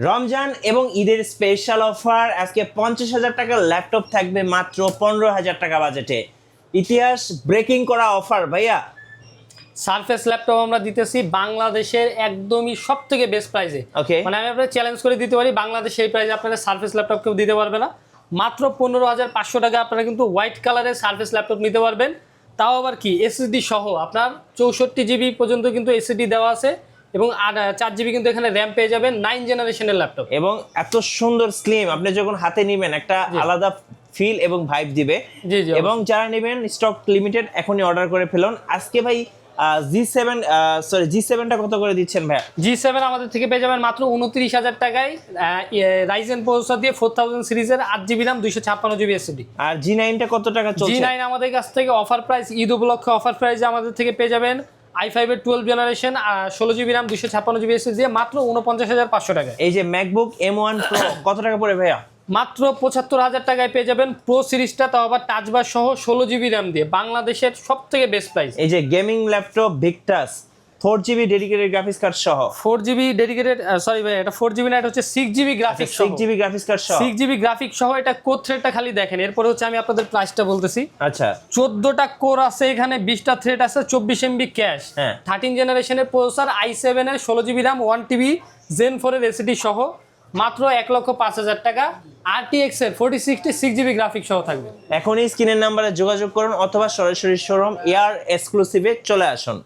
রমজান এবং ঈদের special offer আজকে 50,000 টাকার ল্যাপটপ থাকবে মাত্র 15,000 টাকা বাজেটে। ইতিহাস ব্রেকিং করা অফার ভাইয়া। সারফেস ল্যাপটপ আমরা দিতেছি বাংলাদেশের একদমই সব থেকে বেস্ট প্রাইসে। ওকে, মানে আমি আপনাকে চ্যালেঞ্জ করে দিতে পারি, বাংলাদেশে এই প্রাইসে আপনারা সারফেস ল্যাপটপ কেউ দিতে পারবে না। মাত্র 15,500 টাকা আপনারা কিন্তু হোয়াইট কালারের সারফেস ল্যাপটপ নিতে পারবেন। তাও আবার কি এসএসডি সহ আপনার 64 জিবি পর্যন্ত কিন্তু এসএসডি দেওয়া আছে এবং 4 জিবি কিন্তু এখানে র্যাম পেয়ে যাবেন। 9 জেনারেশনের ল্যাপটপ এবং এত সুন্দর স্লিম, আপনি যখন হাতে নেবেন একটা আলাদা ফিল এবং ভাইব দিবে। জি জি। এবং যারা নেবেন স্টক লিমিটেড, এখনই অর্ডার করে ফেলুন। আজকে ভাই জি7টা কত করে দিচ্ছেন ভাই? জি7 আমাদের থেকে পেয়ে যাবেন মাত্র 29,000 টাকায় রাইজেন প্রসেসর দিয়ে 4000 সিরিজের 8 জিবি র্যাম 256 জিবি এসএসডি। আর জি9টা কত টাকা চলছে? জি9 আমাদের কাছ থেকে অফার প্রাইস, ঈদ উপলক্ষে অফার প্রাইসে আমাদের থেকে পেয়ে যাবেন i5 এর 12 generation 16 GB RAM 256 GB SSD দিয়ে মাত্র 49,500 টাকায়। এই যে ম্যাকবুক M1 Pro কত টাকা পড়ে ভাইয়া? মাত্র 75,000 টাকায় পেয়ে যাবেন প্রো সিরিজটা, তাও আবার টাচ বার সহ 16 জিবি র্যাম দিয়ে, বাংলাদেশের সব থেকে বেস্ট প্রাইস। এই যে gaming laptop Victus 4GB dedicated graphics card সহ, 4GB ডেডিকেটেড, সরি ভাই এটা 4GB না, এটা হচ্ছে 6GB গ্রাফিক্স সহ। 6GB গ্রাফিক্স কার্ড সহ, 6GB গ্রাফিক্স সহ। এটা কোর থ্রেডটা খালি দেখেন, এরপরে হচ্ছে আমি আপনাদের প্রাইসটা বলতেছি। আচ্ছা 14টা কোর আছে এখানে, 20টা থ্রেড আছে, 24 MB ক্যাশ, হ্যাঁ। 13 জেনারেশনের প্রসেসর, i7 এর 16 জিবি র্যাম, 1TB Zen 4 এর এসএসডি সহ মাত্র 1,05,000 টাকা। RTX এর 4060 6GB গ্রাফিক্স সহ থাকবে। এখনই স্ক্রিনের নাম্বারে যোগাযোগ করুন অথবা সরাসরি শোরুম এয়ার এক্সক্লুসিভে চলে আসুন।